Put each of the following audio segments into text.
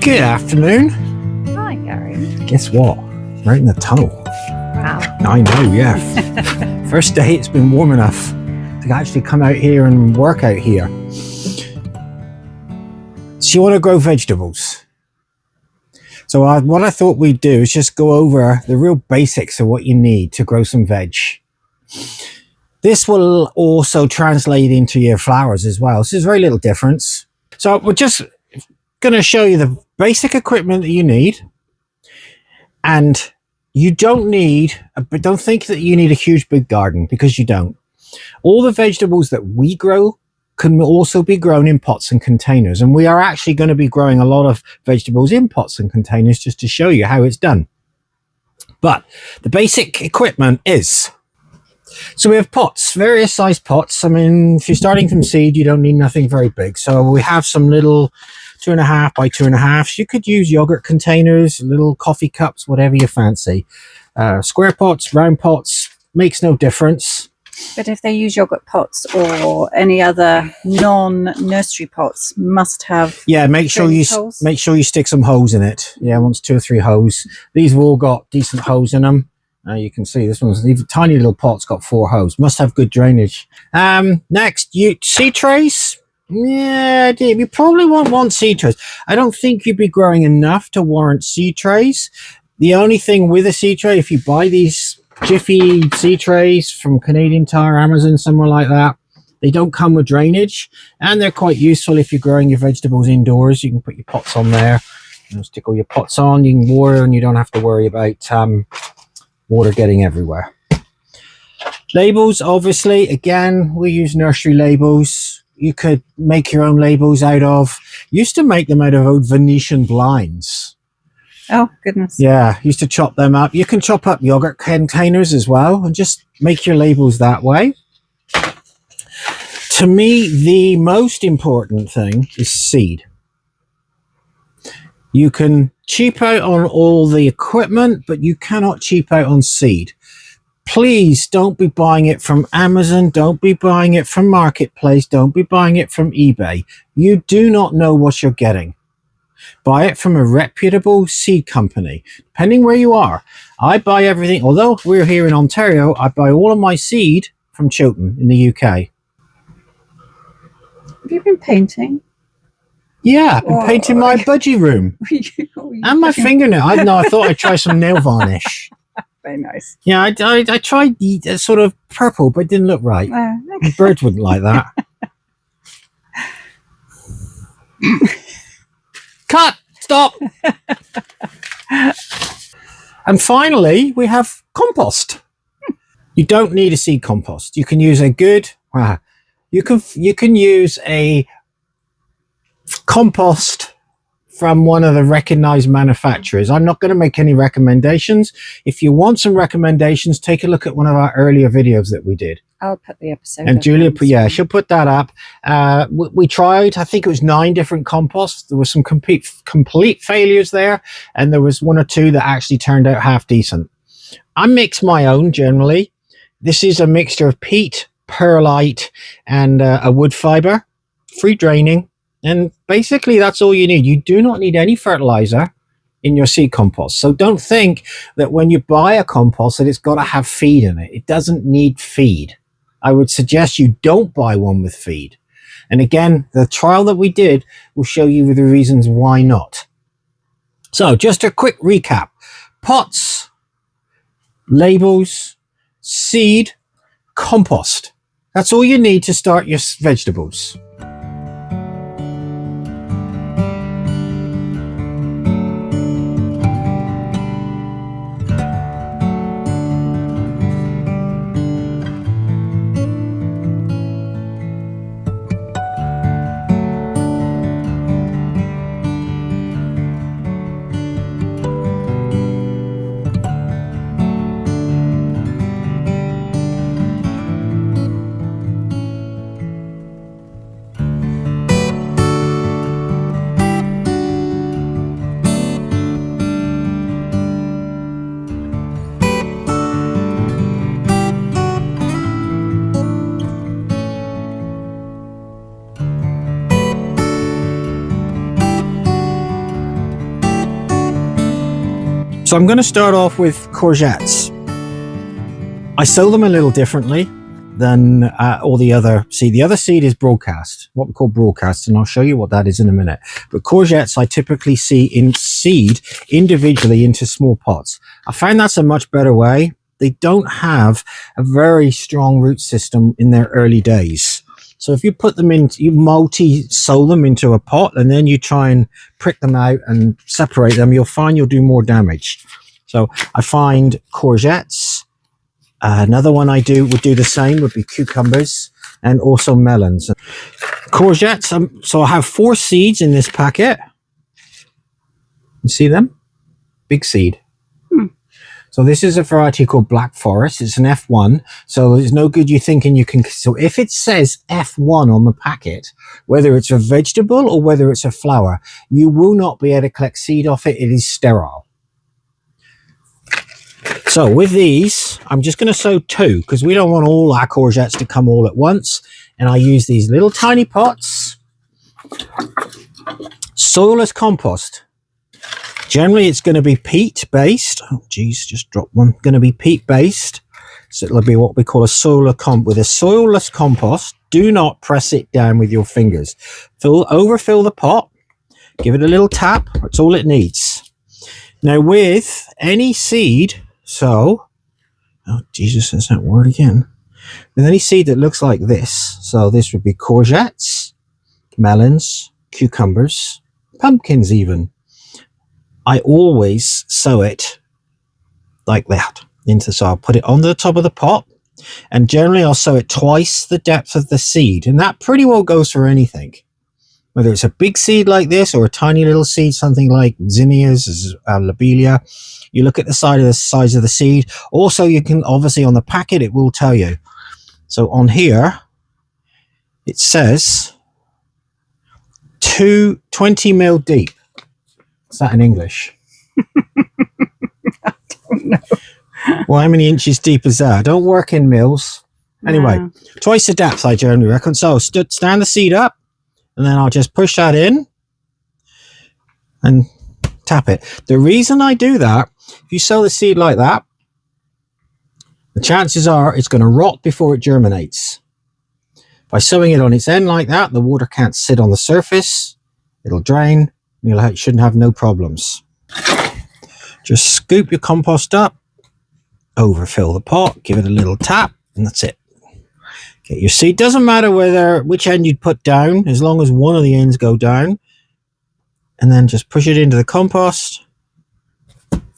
Good afternoon. Hi, Gary. Guess what? Right in the tunnel. Wow. I know, yeah. First day it's been warm enough to actually come out here and work out here. So you want to grow vegetables. So what I thought we'd do is just go over the real basics of what you need to grow some veg. This will also translate into your flowers as well. So there's very little difference. So we're just going to show you the basic equipment that you need. And you don't think that you need a huge big garden, because you don't. All the vegetables that we grow can also be grown in pots and containers. And we are actually going to be growing a lot of vegetables in pots and containers just to show you how it's done. But the basic equipment is, so we have pots, various size pots. I mean, if you're starting from seed, you don't need nothing very big. So we have some little 2.5 by 2.5. You could use yogurt containers, little coffee cups, whatever you fancy. Square pots, round pots, makes no difference. But if they use yogurt pots or any other non-nursery pots, must have make sure you stick some hose in it. Yeah, once 2 or 3 hose. These have all got decent hose in them. You can see this one's these tiny little pots got 4 hose. Must have good drainage. Next, seed trays. Yeah, you probably won't want seed trays. I don't think you'd be growing enough to warrant seed trays. The only thing with a seed tray, if you buy these Jiffy seed trays from Canadian Tire, Amazon, somewhere like that, they don't come with drainage, and they're quite useful if you're growing your vegetables indoors. You can put your pots on there, stick all your pots on, you can water, and you don't have to worry about water getting everywhere. Labels, obviously, again, we use nursery labels. You could make your own labels used to make them out of old Venetian blinds. Oh, goodness. Yeah, used to chop them up. You can chop up yogurt containers as well and just make your labels that way. To me, the most important thing is seed. You can cheap out on all the equipment, but you cannot cheap out on seed. Please don't be buying it from Amazon. Don't be buying it from Marketplace. Don't be buying it from eBay. You do not know what you're getting. Buy it from a reputable seed company. Depending where you are, I buy everything. Although we're here in Ontario, I buy all of my seed from Chiltern in the UK. Have you been painting? Yeah, I've been painting my budgie room and my fingernail. I thought I'd try some nail varnish. Very nice. Yeah, I tried the sort of purple, but it didn't look right. Okay. Birds wouldn't like that. Cut! Stop! And finally, we have compost. You don't need a seed compost. You can use a good... You can use a compost from one of the recognized manufacturers. I'm not going to make any recommendations. If you want some recommendations, take a look at one of our earlier videos that we did. I'll put the episode. And Julia, she'll put that up. We tried, I think it was 9 different composts. There were some complete failures there, and there was 1 or 2 that actually turned out half decent. I mix my own generally. This is a mixture of peat, perlite, and a wood fiber, free draining. And basically that's all you need. You do not need any fertilizer in your seed compost. So don't think that when you buy a compost that it's got to have feed in it. It doesn't need feed. I would suggest you don't buy one with feed. And again, the trial that we did will show you the reasons why not. So just a quick recap. Pots, labels, seed, compost. That's all you need to start your vegetables. So I'm going to start off with courgettes. I sow them a little differently than all the other seed. The other seed is broadcast, what we call broadcast, and I'll show you what that is in a minute. But courgettes I typically see in seed individually into small pots. I find that's a much better way. They don't have a very strong root system in their early days. So if you put them in, you multi-sow them into a pot and then you try and prick them out and separate them, you'll find you'll do more damage. So I find courgettes. Another one I would do the same would be cucumbers and also melons. Courgettes, so I have 4 seeds in this packet. You see them? Big seed. So this is a variety called Black Forest. It's an F1. So there's no good you thinking you can. So if it says F1 on the packet, whether it's a vegetable or whether it's a flower, you will not be able to collect seed off it. It is sterile. So with these, I'm just going to sow 2 because we don't want all our courgettes to come all at once. And I use these little tiny pots. Soilless compost. Generally, it's going to be peat based. Oh, geez, just dropped one. Going to be peat based. So it'll be what we call a with a soilless compost. Do not press it down with your fingers. Overfill the pot. Give it a little tap. That's all it needs. Now with any seed, oh Jesus, there's that word again. With any seed that looks like this, so this would be courgettes, melons, cucumbers, pumpkins even. I always sow it like that so I'll put it on the top of the pot, and generally I'll sow it twice the depth of the seed, and that pretty well goes for anything. Whether it's a big seed like this or a tiny little seed, something like zinnias, lobelia, you look at the size of the seed. Also, you can obviously on the packet, it will tell you. So on here, it says 20 mil deep. What's that in English? I don't know. Well, how many inches deep is that? I don't work in mils. Anyway, twice the depth, I generally reckon. So stand the seed up. And then I'll just push that in and tap it. The reason I do that, if you sow the seed like that, the chances are it's going to rot before it germinates. By sowing it on its end like that, the water can't sit on the surface. It'll drain. You shouldn't have no problems. Just scoop your compost up, overfill the pot, give it a little tap, and that's it. Get your seed. Doesn't matter which end you'd put down, as long as one of the ends go down. And then just push it into the compost.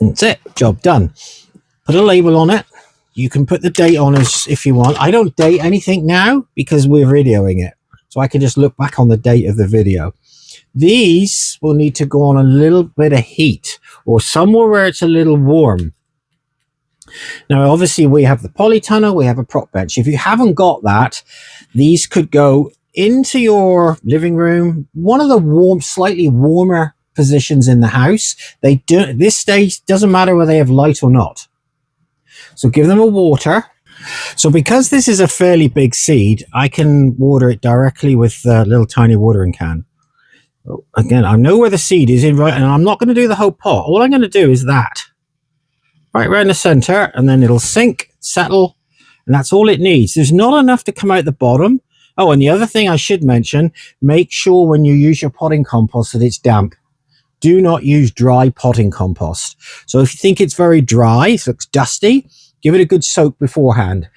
And that's it. Job done. Put a label on it. You can put the date on as if you want. I don't date anything now because we're videoing it. So I can just look back on the date of the video. These will need to go on a little bit of heat or somewhere where it's a little warm. Now, obviously, we have the polytunnel, we have a prop bench. If you haven't got that, these could go into your living room, one of the slightly warmer positions in the house. This stage doesn't matter whether they have light or not. So give them a water. So because this is a fairly big seed, I can water it directly with a little tiny watering can. Again, I know where the seed is and I'm not going to do the whole pot. All I'm going to do is that. Right around the center, and then it'll sink, settle, and that's all it needs. There's not enough to come out the bottom. Oh, and the other thing I should mention, make sure when you use your potting compost that it's damp. Do not use dry potting compost. So if you think it's very dry, it looks dusty, give it a good soak beforehand.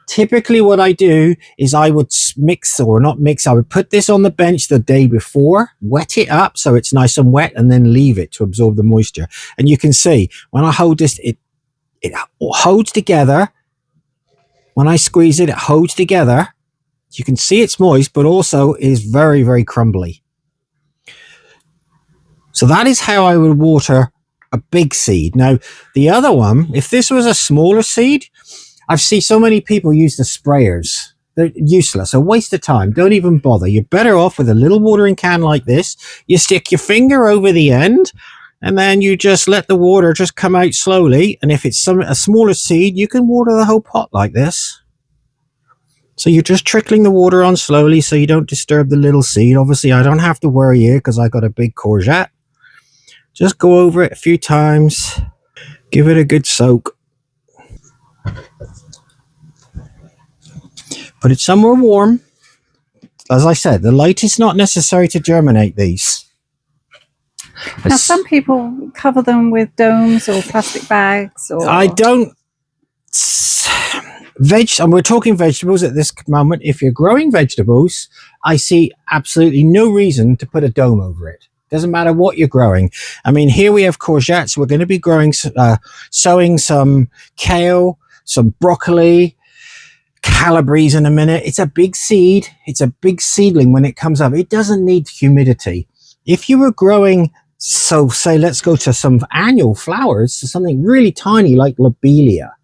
Typically what I do is I would I would put this on the bench the day before, wet it up so it's nice and wet, and then leave it to absorb the moisture. And you can see when I hold this, it holds together. When I squeeze it, it holds together. You can see it's moist, but also is very, very crumbly. So that is how I would water a big seed. Now, the other one, if this was a smaller seed, I've seen so many people use the sprayers. They're useless, a waste of time. Don't even bother. You're better off with a little watering can like this. You stick your finger over the end, and then you just let the water just come out slowly. And if it's a smaller seed, you can water the whole pot like this. So you're just trickling the water on slowly so you don't disturb the little seed. Obviously, I don't have to worry here because I got a big courgette. Just go over it a few times. Give it a good soak. Put it somewhere warm. As I said, the light is not necessary to germinate these. Now, some people cover them with domes or plastic bags. Or I don't. And we're talking vegetables at this moment. If you're growing vegetables, I see absolutely no reason to put a dome over it. Doesn't matter what you're growing. I mean, here we have courgettes. We're going to be sowing some kale, some broccoli, calabrese in a minute. It's a big seed. It's a big seedling when it comes up. It doesn't need humidity. If you were growing, so say, let's go to some annual flowers, so something really tiny like lobelia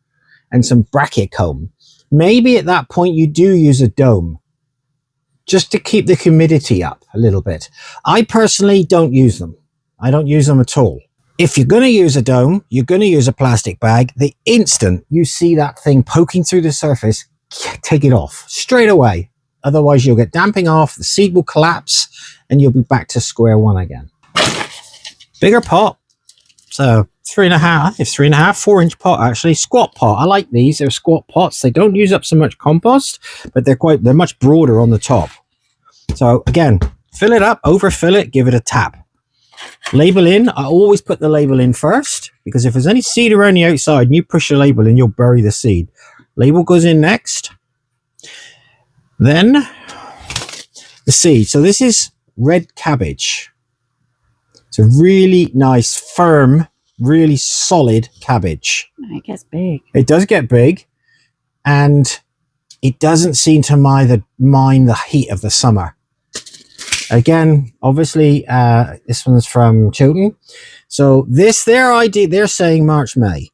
and some brachicomb, maybe at that point you do use a dome just to keep the humidity up a little bit. I personally don't use them. I don't use them at all. If you're going to use a dome, you're going to use a plastic bag. The instant you see that thing poking through the surface, take it off straight away. Otherwise you'll get damping off, the seed will collapse, and you'll be back to square one again. Bigger pot. So 3.5, it's 3.5, 4-inch pot actually, squat pot. I like these. They're squat pots. They don't use up so much compost, but they're much broader on the top. So again, fill it up, overfill it, give it a tap. Label in. I always put the label in first, because if there's any seed around the outside and you push the label in, you'll bury the seed. Label goes in next. Then the seed. So this is red cabbage. It's a really nice, firm, really solid cabbage. it gets big. It does get big, and it doesn't seem to mind the heat of the summer. Again, obviously, this one's from Chiltern. So they're saying March, May.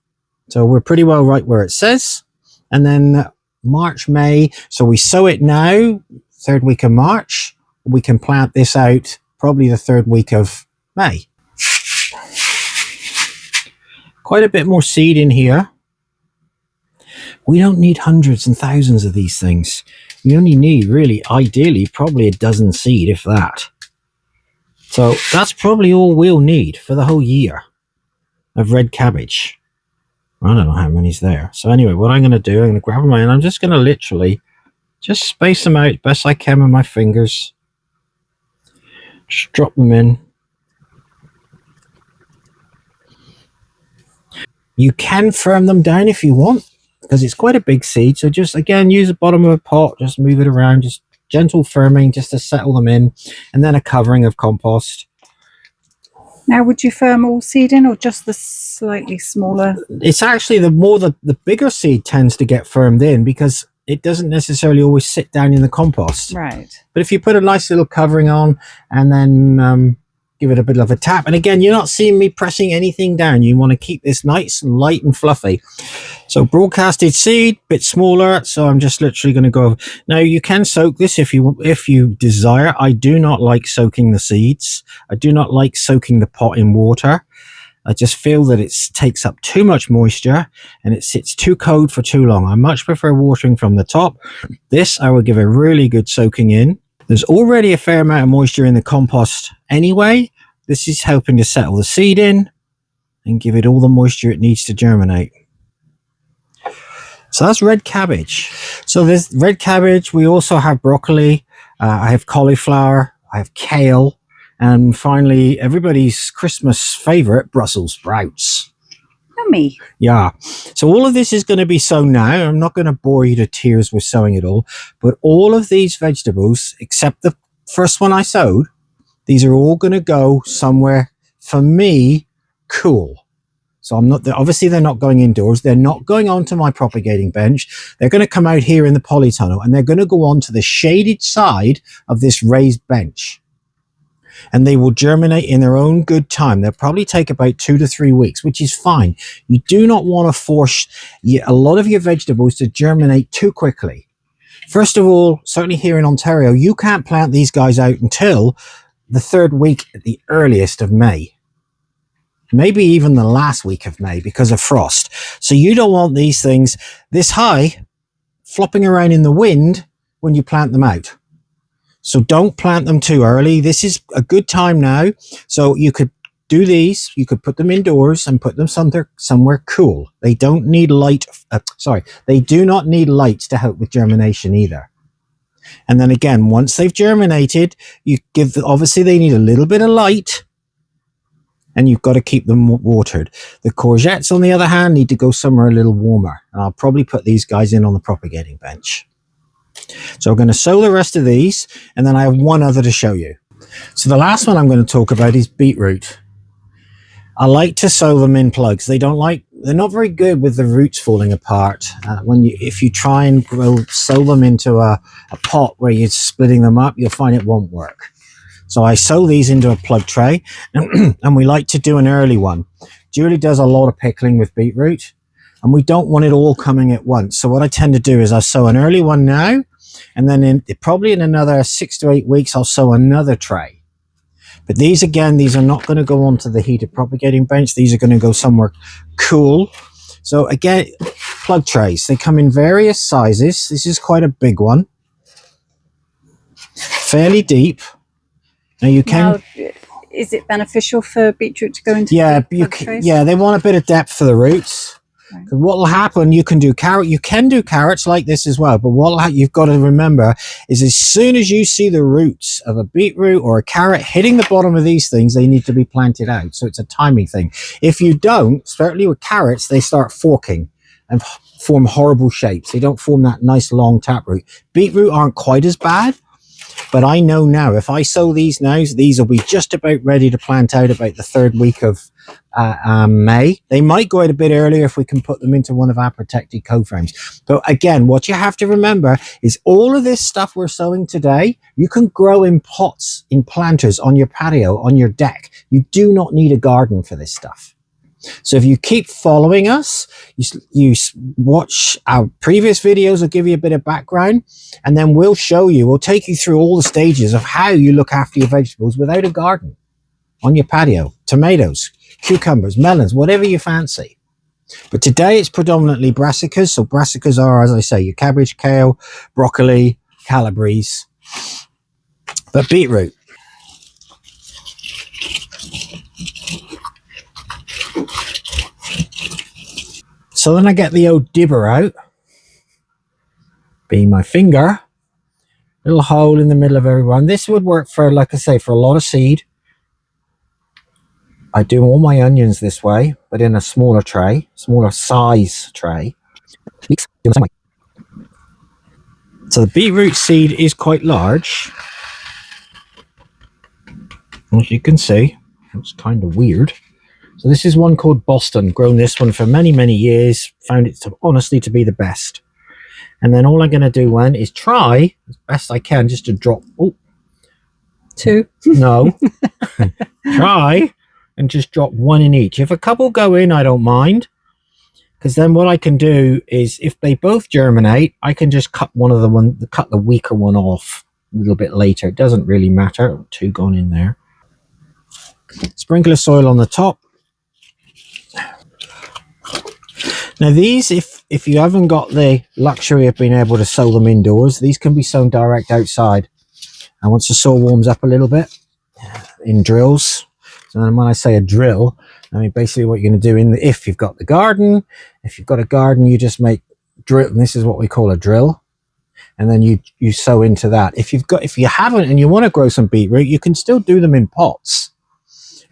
So we're pretty well right where it says. And then March, May. So we sow it now, 3rd week of March. We can plant this out probably the 3rd week of May. Quite a bit more seed in here. We don't need hundreds and thousands of these things. We only need, really, ideally, probably a dozen seed, if that. So that's probably all we'll need for the whole year of red cabbage. I don't know how many's there. So anyway, what I'm going to do, I'm going to grab them and I'm just going to literally just space them out best I can with my fingers. Just drop them in. You can firm them down if you want, because it's quite a big seed. So just, again, use the bottom of a pot, just move it around, just gentle firming just to settle them in, and then a covering of compost. Now, would you firm all seed in, or just the slightly smaller? It's actually the bigger seed tends to get firmed in, because it doesn't necessarily always sit down in the compost. Right. But if you put a nice little covering on and then give it a bit of a tap, and again, you're not seeing me pressing anything down. You want to keep this nice and light and fluffy. So broadcasted seed, bit smaller. So I'm just literally going to go. Now you can soak this if you desire. I do not like soaking the seeds. I do not like soaking the pot in water. I just feel that it takes up too much moisture and it sits too cold for too long. I much prefer watering from the top. This I will give a really good soaking in. There's already a fair amount of moisture in the compost anyway. This is helping to settle the seed in and give it all the moisture it needs to germinate. So that's red cabbage. So there's red cabbage. We also have broccoli. I have cauliflower. I have kale. And finally, everybody's Christmas favorite, Brussels sprouts. Yummy. Yeah. So all of this is going to be sown now. I'm not going to bore you to tears with sowing it all. But all of these vegetables, except the first one I sowed, these are all going to go somewhere, for me, cool. So obviously they're not going indoors. They're not going onto my propagating bench. They're going to come out here in the polytunnel, and they're going to go on to the shaded side of this raised bench. And they will germinate in their own good time. They'll probably take about 2 to 3 weeks, which is fine. You do not want to force a lot of your vegetables to germinate too quickly. First of all, certainly here in Ontario, you can't plant these guys out until the 3rd week at the earliest of May. Maybe even the last week of May because of frost. So you don't want these things this high flopping around in the wind when you plant them out. So don't plant them too early. This is a good time now. So you could do these, you could put them indoors and put them somewhere cool. They don't need light. They do not need light to help with germination either. And then again, once they've germinated, obviously they need a little bit of light, and you've got to keep them watered. The courgettes, on the other hand, need to go somewhere a little warmer. And I'll probably put these guys in on the propagating bench. So I'm going to sow the rest of these, and then I have one other to show you. So the last one I'm going to talk about is beetroot. I like to sow them in plugs. They're not very good with the roots falling apart. If you try and sow them into a pot where you're splitting them up, you'll find it won't work. So I sow these into a plug tray, and we like to do an early one. Julie does a lot of pickling with beetroot, and we don't want it all coming at once. So what I tend to do is I sow an early one now, and then probably in another 6 to 8 weeks, I'll sow another tray. But these are not going to go onto the heated propagating bench. These are going to go somewhere cool. So again, plug trays. They come in various sizes. This is quite a big one. Fairly deep. Now you can... Now, is it beneficial for beetroot to go into plug trays? Yeah, they want a bit of depth for the roots. Because what will happen, you can do carrots like this as well, but what you've got to remember is as soon as you see the roots of a beetroot or a carrot hitting the bottom of these things, they need to be planted out. So it's a timing thing. If you don't, certainly with carrots, they start forking and form horrible shapes. They don't form that nice long taproot. Beetroot aren't quite as bad, but I know now if I sow these now, these will be just about ready to plant out about the 3rd week of May. They might go out a bit earlier if we can put them into one of our protected co-frames. But again, what you have to remember is all of this stuff we're sowing today, you can grow in pots, in planters, on your patio, on your deck. You do not need a garden for this stuff. So if you keep following us, you watch our previous videos, will give you a bit of background, and then we'll take you through all the stages of how you look after your vegetables without a garden on your patio. Tomatoes, cucumbers, melons, whatever you fancy. But today it's predominantly brassicas. So brassicas are, as I say, your cabbage, kale, broccoli, calabrese, but beetroot. So then I get the old dibber out, being my finger, little hole in the middle of every one. This would work for, like I say, for a lot of seed. I do all my onions this way, but in a smaller tray, smaller size tray. So the beetroot seed is quite large. As you can see, it's kind of weird. So this is one called Boston. Grown this one for many, many years. Found it honestly to be the best. And then all I'm going to do is try as best I can just to drop. Oh, 2. No. Try and just drop 1 in each. If a couple go in, I don't mind. Because then what I can do is if they both germinate, I can just cut cut the weaker one off a little bit later. It doesn't really matter. 2 gone in there. Sprinkle of soil on the top. Now these, if you haven't got the luxury of being able to sow them indoors, these can be sown direct outside. And once the soil warms up a little bit, in drills. So then when I say a drill, I mean basically what you're going to do if you've got the garden, if you've got a garden, you just make drill. And this is what we call a drill, and then you sow into that. If you haven't and you want to grow some beetroot, you can still do them in pots.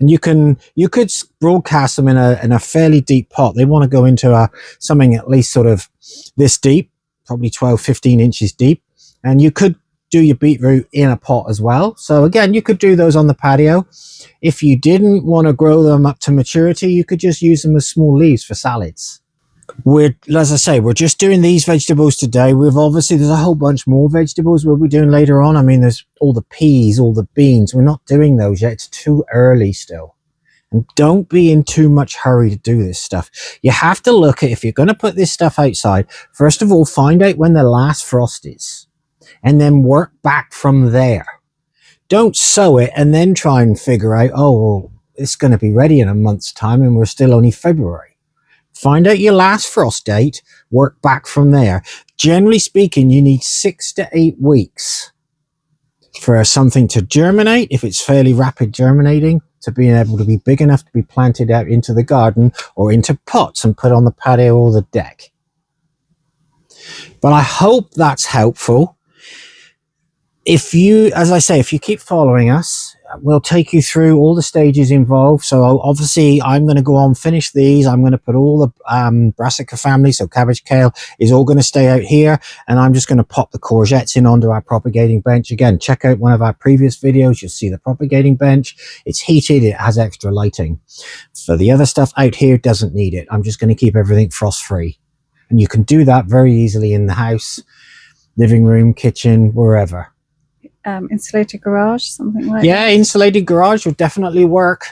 And you could broadcast them in a fairly deep pot. They want to go into something at least sort of this deep, probably 12, 15 inches deep. And you could do your beetroot in a pot as well. So again, you could do those on the patio. If you didn't want to grow them up to maturity, you could just use them as small leaves for salads. As I say, we're just doing these vegetables today. There's a whole bunch more vegetables we'll be doing later on. I mean, there's all the peas, all the beans. We're not doing those yet. It's too early still. And don't be in too much hurry to do this stuff. You have to look at, if you're going to put this stuff outside, first of all, find out when the last frost is, and then work back from there. Don't sow it and then try and figure out, oh, well, it's going to be ready in a month's time and we're still only February. Find out your last frost date, work back from there. Generally speaking, you need 6 to 8 weeks for something to germinate, if it's fairly rapid germinating, to being able to be big enough to be planted out into the garden or into pots and put on the patio or the deck. But I hope that's helpful. If you, as I say, if you keep following us, we'll take you through all the stages involved. So obviously I'm going to go on, finish these. I'm going to put all the brassica family, so cabbage, kale, is all going to stay out here. And I'm just going to pop the courgettes in onto our propagating bench. Again, check out one of our previous videos. You'll see the propagating bench. It's heated. It has extra lighting. For the other stuff out here, doesn't need it. I'm just going to keep everything frost free. And you can do that very easily in the house, living room, kitchen, wherever. Insulated garage, something like yeah, that. Insulated garage will definitely work.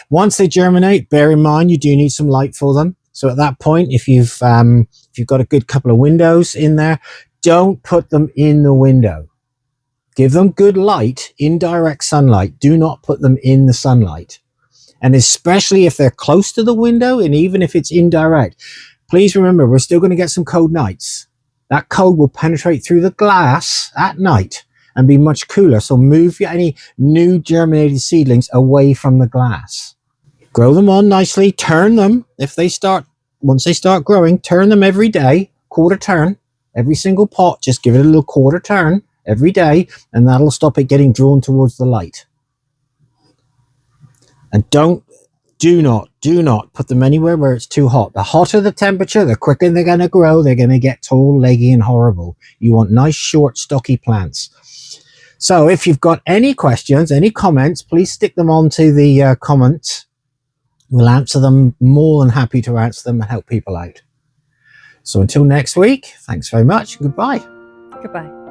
Once they germinate, bear in mind you do need some light for them. So at that point, if you've got a good couple of windows in there, don't put them in the window. Give them good light, indirect sunlight. Do not put them in the sunlight. And especially if they're close to the window, and even if it's indirect, please remember we're still going to get some cold nights. That cold will penetrate through the glass at night and be much cooler. So move any new germinated seedlings away from the glass. Grow them on nicely. Turn them once they start growing, turn them every day, quarter turn. Every single pot, just give it a little quarter turn every day, and that'll stop it getting drawn towards the light. And do not put them anywhere where it's too hot. The hotter the temperature, the quicker they're going to grow. They're going to get tall, leggy, and horrible. You want nice, short, stocky plants. So if you've got any questions, any comments, please stick them onto the comments. We'll answer them. More than happy to answer them and help people out. So until next week, thanks very much. Goodbye. Goodbye.